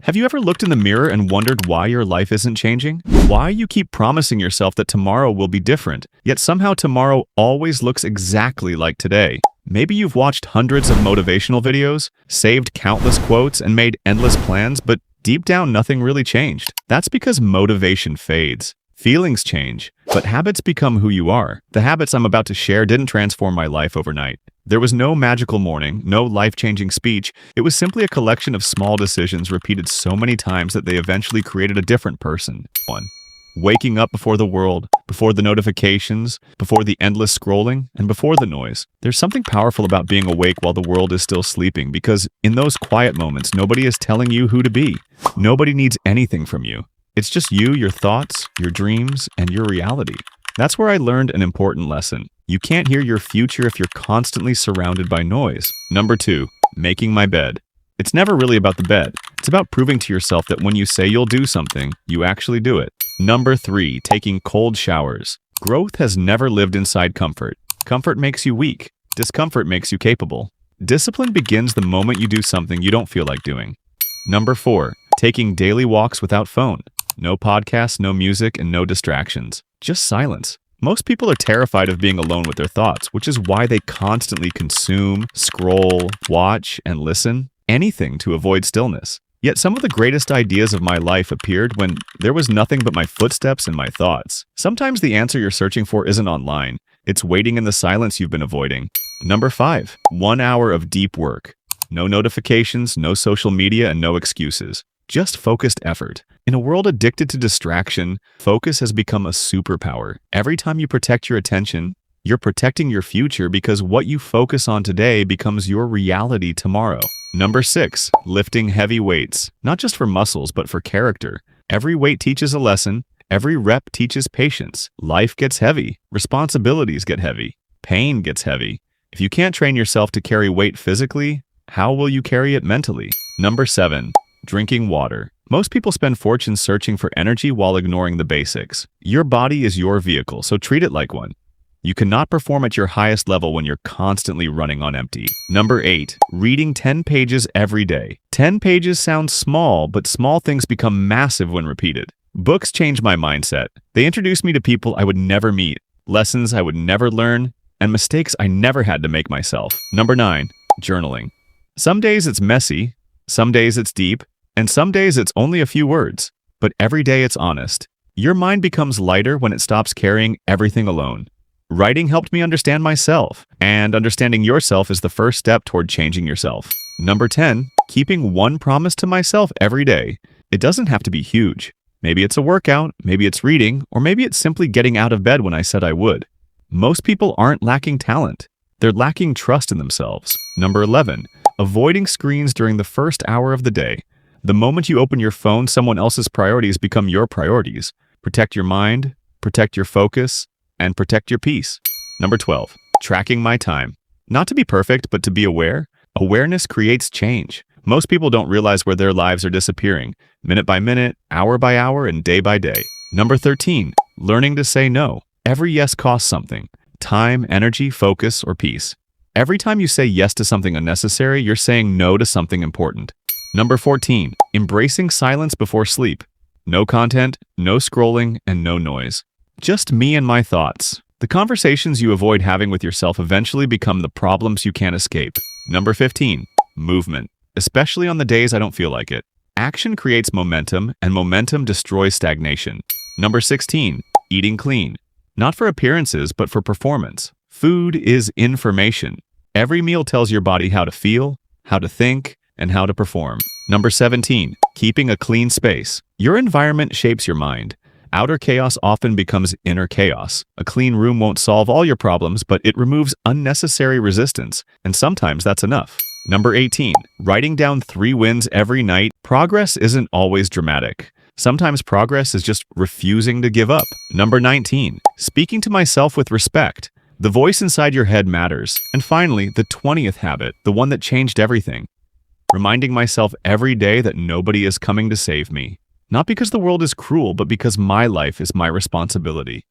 Have you ever looked in the mirror and wondered why your life isn't changing? Why you keep promising yourself that tomorrow will be different, yet somehow tomorrow always looks exactly like today? Maybe you've watched hundreds of motivational videos, saved countless quotes, and made endless plans, but deep down nothing really changed. That's because motivation fades. Feelings change, but habits become who you are. The habits I'm about to share didn't transform my life overnight. There was no magical morning, no life-changing speech. It was simply a collection of small decisions repeated so many times that they eventually created a different person. 1. Waking up before the world, before the notifications, before the endless scrolling, and before the noise. There's something powerful about being awake while the world is still sleeping, because in those quiet moments, nobody is telling you who to be. Nobody needs anything from you. It's just you, your thoughts, your dreams, and your reality. That's where I learned an important lesson. You can't hear your future if you're constantly surrounded by noise. Number 2, making my bed. It's never really about the bed. It's about proving to yourself that when you say you'll do something, you actually do it. Number 3, taking cold showers. Growth has never lived inside comfort. Comfort makes you weak. Discomfort makes you capable. Discipline begins the moment you do something you don't feel like doing. Number 4, taking daily walks without phone. No podcasts, no music, and no distractions. Just silence. Most people are terrified of being alone with their thoughts, which is why they constantly consume, scroll, watch, and listen. Anything to avoid stillness. Yet some of the greatest ideas of my life appeared when there was nothing but my footsteps and my thoughts. Sometimes the answer you're searching for isn't online. It's waiting in the silence you've been avoiding. Number 5, 1 hour of deep work. No notifications, no social media, and no excuses. Just focused effort. In a world addicted to distraction, focus has become a superpower. Every time you protect your attention, you're protecting your future because what you focus on today becomes your reality tomorrow. Number 6, lifting heavy weights. Not just for muscles, but for character. Every weight teaches a lesson. Every rep teaches patience. Life gets heavy. Responsibilities get heavy. Pain gets heavy. If you can't train yourself to carry weight physically, how will you carry it mentally? Number 7, drinking water. Most people spend fortunes searching for energy while ignoring the basics. Your body is your vehicle, so treat it like one. You cannot perform at your highest level when you're constantly running on empty. Number 8, reading 10 pages every day. 10 pages sounds small, but small things become massive when repeated. Books changed my mindset. They introduced me to people I would never meet, lessons I would never learn, and mistakes I never had to make myself. Number 9, journaling. Some days it's messy, some days it's deep, and some days it's only a few words, but every day it's honest. Your mind becomes lighter when it stops carrying everything alone. Writing helped me understand myself, and understanding yourself is the first step toward changing yourself. Number 10, keeping one promise to myself every day. It doesn't have to be huge. Maybe it's a workout, maybe it's reading, or maybe it's simply getting out of bed when I said I would. Most people aren't lacking talent. They're lacking trust in themselves. Number 11, avoiding screens during the first hour of the day. The moment you open your phone, someone else's priorities become your priorities. Protect your mind, protect your focus, and protect your peace. Number 12, tracking my time. Not to be perfect, but to be aware. Awareness creates change. Most people don't realize where their lives are disappearing, minute by minute, hour by hour, and day by day. Number 13, learning to say no. Every yes costs something. Time, energy, focus, or peace. Every time you say yes to something unnecessary, you're saying no to something important. Number 14, embracing silence before sleep. No content, no scrolling, and no noise. Just me and my thoughts. The conversations you avoid having with yourself eventually become the problems you can't escape. Number 15, movement. Especially on the days I don't feel like it. Action creates momentum, and momentum destroys stagnation. Number 16, eating clean. Not for appearances, but for performance. Food is information. Every meal tells your body how to feel, how to think, and how to perform. Number 17, keeping a clean space. Your environment shapes your mind. Outer chaos often becomes inner chaos. A clean room won't solve all your problems, but it removes unnecessary resistance, and sometimes that's enough. Number 18, writing down 3 wins every night. Progress isn't always dramatic. Sometimes progress is just refusing to give up. Number 19, speaking to myself with respect. The voice inside your head matters. And finally, the 20th habit, the one that changed everything. Reminding myself every day that nobody is coming to save me. Not because the world is cruel, but because my life is my responsibility.